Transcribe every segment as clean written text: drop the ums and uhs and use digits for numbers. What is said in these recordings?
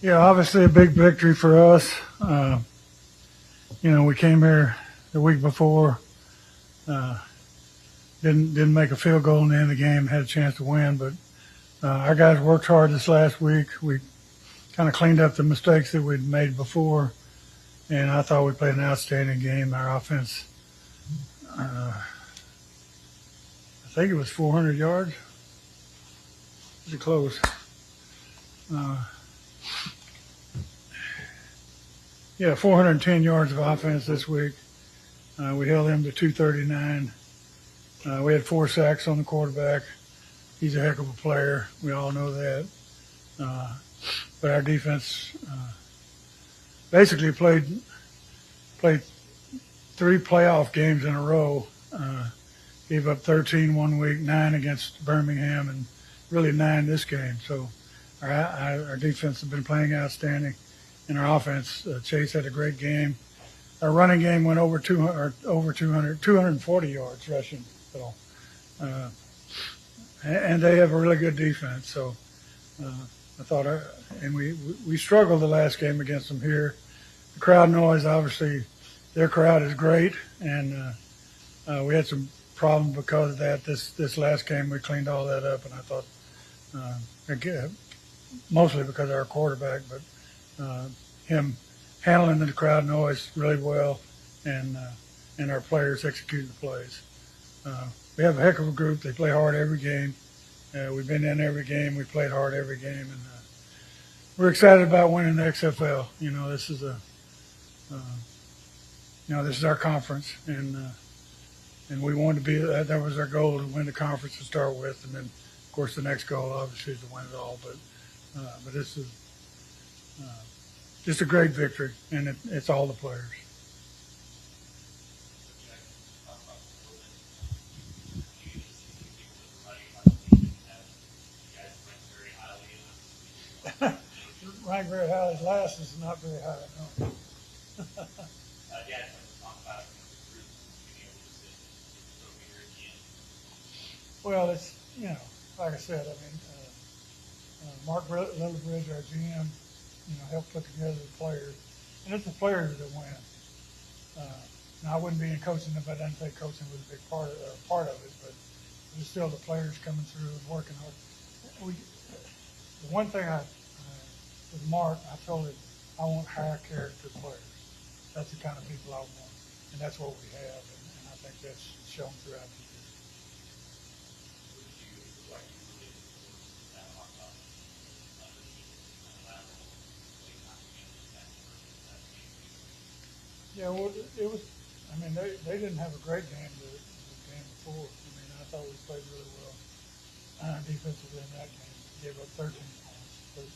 Yeah, obviously a big victory for us. We came here the week before, uh, didn't make a field goal in the end of the game, had a chance to win, but our guys worked hard this last week. We kind of cleaned up the mistakes that we'd made before, and I thought we played an outstanding game. Our offense, I think it was 400 yards. Pretty close. Yeah, 410 yards of offense this week. We held them to 239. We had 4 sacks on the quarterback. He's a heck of a player. We all know that. But our defense basically played 3 playoff games in a row. Gave up 13 one week, 9 against Birmingham, and really 9 this game. So our defense has been playing outstanding. And our offense, Chase had a great game. Our running game went over 240 yards rushing. So, and they have a really good defense. So I thought, and we struggled the last game against them here. The crowd noise, obviously, their crowd is great, and we had some problems because of that. This last game, we cleaned all that up, and I thought, again, mostly because of our quarterback, but him handling the crowd noise really well, and our players executing the plays. We have a heck of a group. They play hard every game. We've been in every game. We played hard every game, and we're excited about winning the XFL. This is this is our conference, and we wanted to be. That was our goal, to win the conference to start with, and then of course the next goal obviously is to win it all. But this is just a great victory, and it's all the players. Rank very highly. Last is not very high. No. Well, it's like I said. I mean, Mark Lillibridge, our GM, helped put together the players, and it's the players that win. Now I wouldn't be in coaching if I didn't say coaching was a big part of it, but it's still the players coming through and working hard. The one thing with Mark, I told him I want high character players. That's the kind of people I want, and that's what we have, and I think that's shown throughout the year. Yeah, well, it was. I mean, they didn't have a great game the game before. I mean, I thought we played really well defensively in that game. Gave up 13 points, but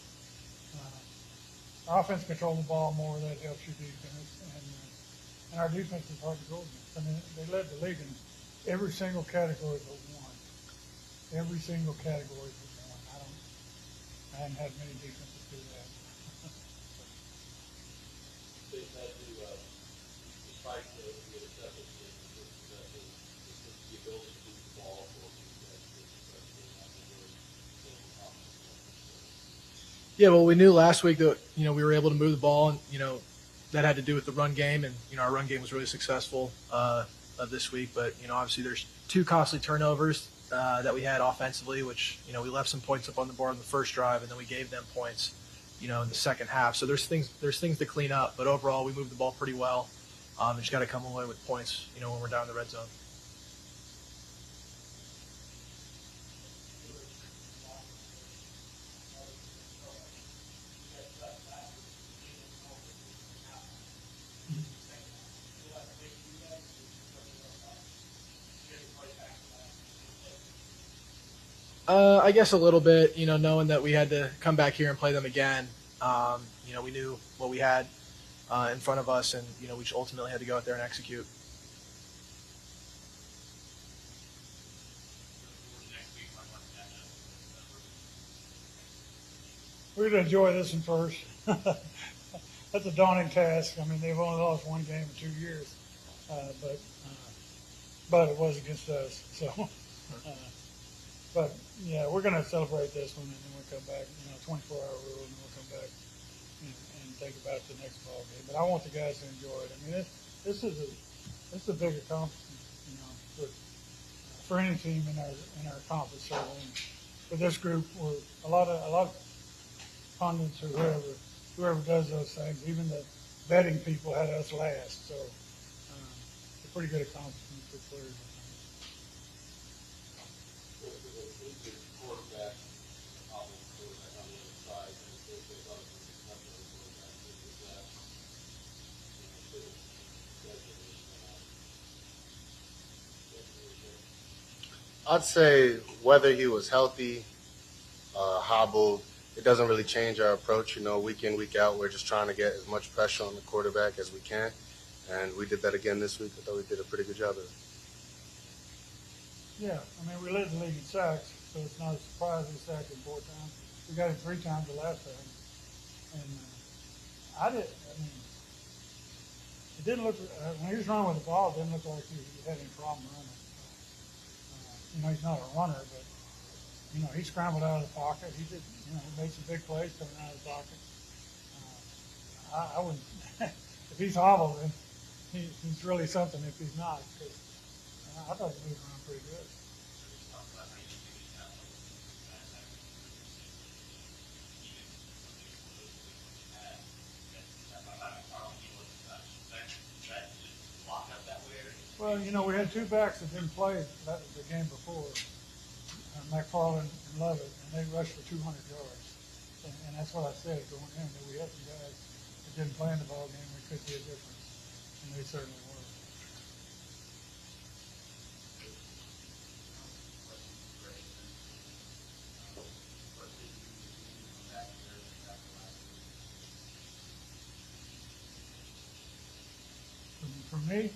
our offense controlled the ball more. That helps your defense, and our defense is hard to go against. I mean, they led the league in every single category but one. Every single category but one. I haven't had many defenses do that. Yeah, well, we knew last week that we were able to move the ball, and that had to do with the run game, and our run game was really successful this week. But obviously there's 2 costly turnovers that we had offensively, which we left some points up on the board in the first drive, and then we gave them points in the second half. So there's things to clean up, but overall we moved the ball pretty well. And just got to come away with points when we're down in the red zone. I guess a little bit, knowing that we had to come back here and play them again. We knew what we had in front of us, and we just ultimately had to go out there and execute. We're going to enjoy this one first. That's a daunting task. I mean, they've only lost 1 game in 2 years, but it was against us. So, but yeah, we're going to celebrate this one, and then we'll come back. 24-hour rule, and we'll come back and think about the next ball game. But I want the guys to enjoy it. I mean, this is a big accomplishment, you know, for any team in our conference. Certainly, for this group, where a lot of pundits or whoever does those things, even the betting people had us last. So it's a pretty good accomplishment for players. I'd say whether he was healthy, hobbled, it doesn't really change our approach. You know, week in, week out, we're just trying to get as much pressure on the quarterback as we can. And we did that again this week. I thought we did a pretty good job of it. Yeah, I mean, we led the league in sacks, so it's not a surprise we sacked him 4 times. We got him 3 times the last time. And I mean, it didn't look, when he was running with the ball, it didn't look like he had any problem running. You know, he's not a runner, but, you know, he scrambled out of the pocket. He did, you know, he made some big plays coming out of the pocket. I wouldn't, if he's hobbled, then he's really something if he's not, because I thought he moved around pretty good. Well, you know, we had 2 backs that didn't play the game before, McFarland and Lovett, and they rushed for 200 yards. And that's what I said going in, that we had some guys that didn't play in the ball game. We could be a difference, and they certainly were. For me,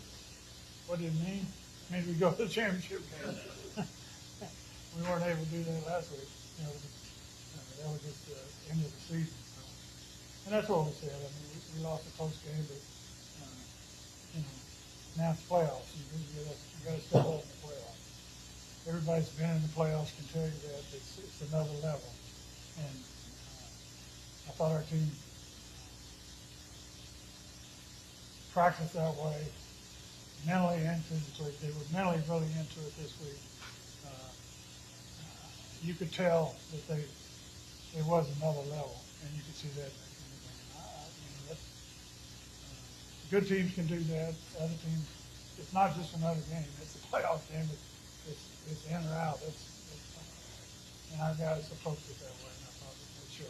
what did it mean? It means we go to the championship game. We weren't able to do that last week. You know, that was just the end of the season. So. And that's what we said. I mean, we lost a close game, but you know, now it's playoffs. You got to step up in the playoffs. Everybody's been in the playoffs can tell you that it's another level. And I thought our team practiced that way, mentally and physically. They were mentally really into it this week. You could tell that there was another level, and you could see that. Good teams can do that. Other teams, it's not just another game. It's a playoff game. It's in or out. And our guys approached it that way, and I thought it showed.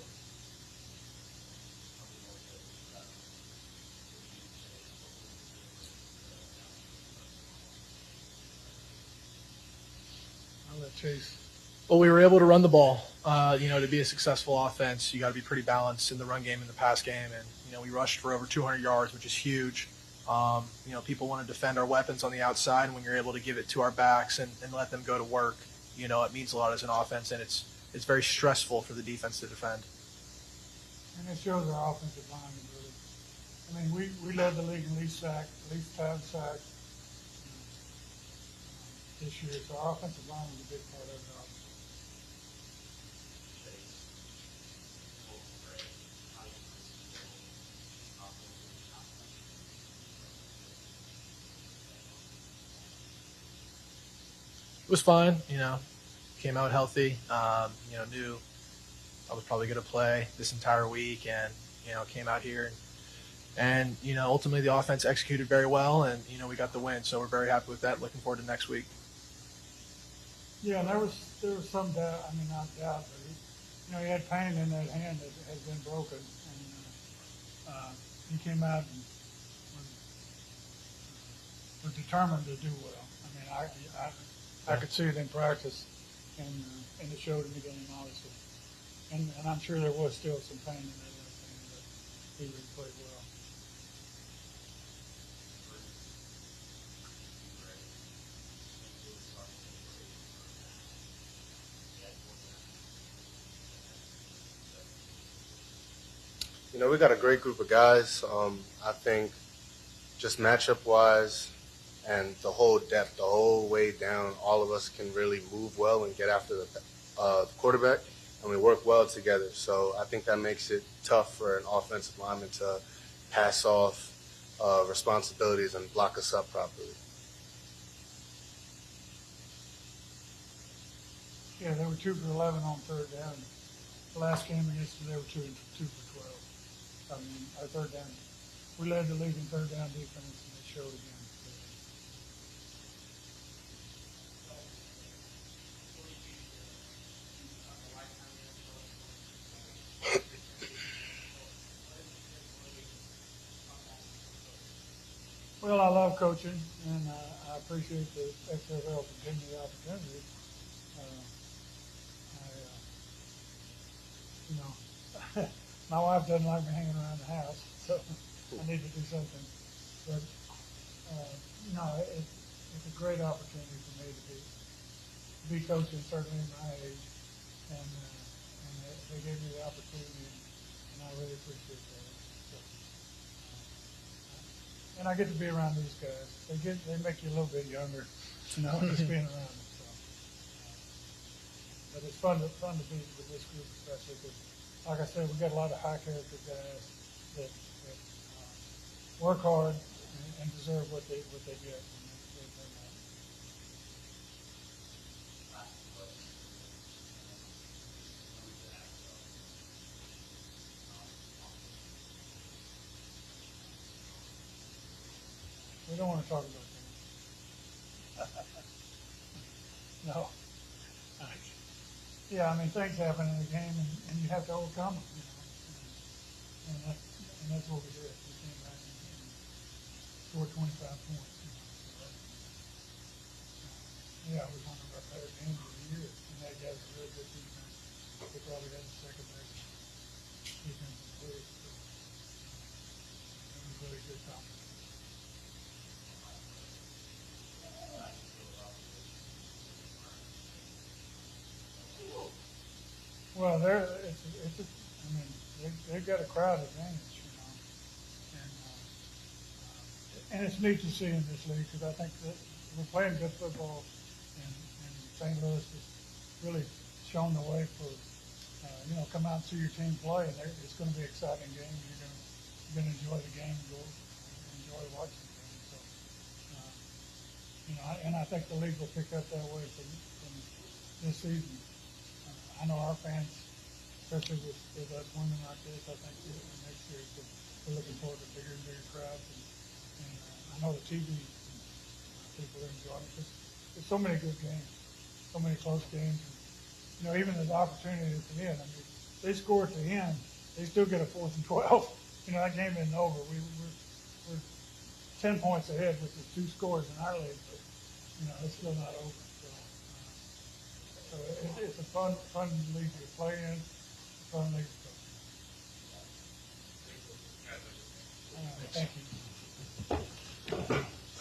I'll let Chase. Well, we were able to run the ball. You know, to be a successful offense, you got to be pretty balanced in the run game and the pass game. And, you know, we rushed for over 200 yards, which is huge. You know, people want to defend our weapons on the outside, and when you're able to give it to our backs and let them go to work, you know, it means a lot as an offense, and it's very stressful for the defense to defend. And it shows our offensive line, really. I mean, we led the league in least time sacked this year, so our offensive line was a big part of it. It was fine, you know, came out healthy, you know, knew I was probably going to play this entire week, and, you know, came out here and, you know, ultimately the offense executed very well, and, you know, we got the win. So we're very happy with that. Looking forward to next week. Yeah, and there was some doubt, I mean, not doubt, but you know, he had pain in that hand that had been broken, and he came out and was determined to do well. I mean, I could see it in practice, and it showed in the game, obviously. And I'm sure there was still some pain in that left hand, but he really played well. You know, we got a great group of guys. I think just matchup-wise and the whole depth, the whole way down, all of us can really move well and get after the quarterback. and we work well together. So I think that makes it tough for an offensive lineman to pass off responsibilities and block us up properly. Yeah, they were 2 for 11 on third down. The last game against them, they were 2 for 12. I mean, our third down, we led the league in third down defense, and it showed again. Well, I love coaching, and I appreciate the XFL for giving me the opportunity. Uh, you know, my wife doesn't like me hanging around the house, so I need to do something. But no, it's a great opportunity for me to be coaching, certainly at my age, and they gave me the opportunity, and I really appreciate that. So, and I get to be around these guys. They make you a little bit younger, just being around them. So, but it's fun to be with this group, especially because, like I said, we got a lot of high character guys that work hard and deserve what they get. We don't want to talk about that. No. Yeah, I mean, things happen in the game, and you have to overcome them, and that's what we did. We came back and scored 25 points. So yeah, it was one of our better games of the year, and that guy's a really good defense. They probably had the second best defense in the league. So it was really good competition. Well, I mean, they've got a crowd advantage, and it's neat to see in this league because I think that we're playing good football, and St. Louis has really shown the way for, come out and see your team play, and it's going to be an exciting game. You're going to enjoy the game, enjoy watching the game. So, and I think the league will pick up that way from this season. I know our fans, especially with us women like this, I think next year we're looking forward to bigger and bigger crowds. And I know the TV people are enjoying it because there's so many good games, so many close games. And, even the opportunity at the end. I mean, they score at the end, they still get a 4th and 12. That game isn't over. We're 10 points ahead with the 2 scores in our league, but it's still not over. So it's a fun league to play in, a fun league to coach. Thank you.